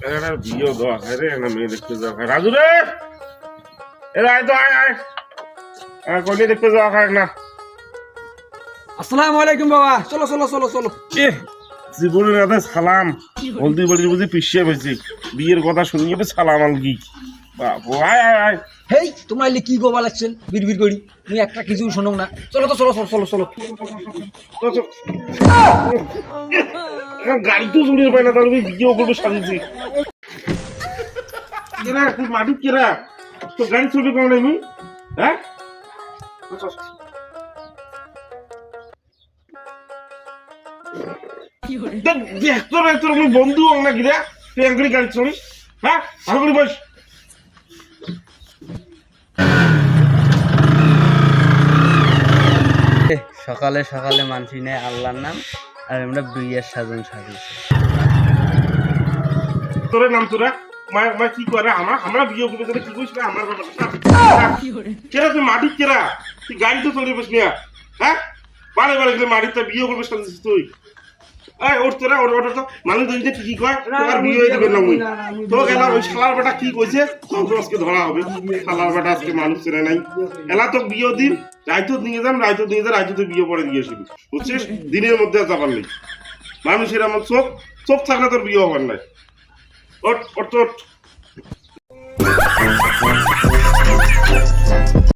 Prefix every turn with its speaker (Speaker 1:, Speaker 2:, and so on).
Speaker 1: বিয়ে দেওয়া হয় রে না মেয়ে দেখতে যাওয়া হয় রাজু রে আয় তো আয় কইলে দেখতে যাওয়া হয় না
Speaker 2: আসসালামু আলাইকুম বাবা চলো চলো চলো চলো
Speaker 1: জীবনের রাতে সালাম হলদি বাড়ি বুঝি পিছিয়ে পেয়েছি বিয়ের কথা শুনিয়ে সালাম আলগি আয় আয় আয়
Speaker 2: হেই তোমরা এলে কি গোবা লাগছেন বিড়বিড় করি তুমি একটা কিছু শোনো না চলো তো চলো চলো চলো চলো
Speaker 1: গাড়ি তো জুড়িয়ে পায় না তাহলে বিয়েও করবে সাজিয়েছি কেরা তুই মাটি কেরা তো গাড়ি চলবে কেমন আমি হ্যাঁ আমি বন্ধু হং না কিরা তুই এক গাড়ি চড়িস হ্যাঁ ভালো করে বস
Speaker 3: সকালে সকালে মানছি নেয় আল্লাহর নাম আর আমরা বিয়ের সাজন সাজিয়েছি
Speaker 1: তোর নাম তোরা মা কি করে আমরা বিয়ে করবে তোরা কি করিস না আমার কেরা তুই মাটি কেরা তুই গাড়ি তো চলে বস মিয়া হ্যাঁ বারে বারে গেলে মাটিতে বিয়ে করবে সাজিস তুই এই ওর তোরা ওর ওটা তো মানুষ দুইটা কি কয় তোমার বিয়ে হয়ে দিবে না মুই তো এলা ওই শালার বেটা কি কইছে তখন আজকে ধরা হবে শালার বেটা আজকে মানুষ চেনে নাই এলা তো বিয়ে দিন রাইতো নিয়ে যান রাইতো বিয়ে পরে দিয়ে আসবি বুঝছিস দিনের মধ্যে যাবার নেই মানুষের আমার চোখ থাকলে তোর বিয়ে হবার নাই ওট ওট ওট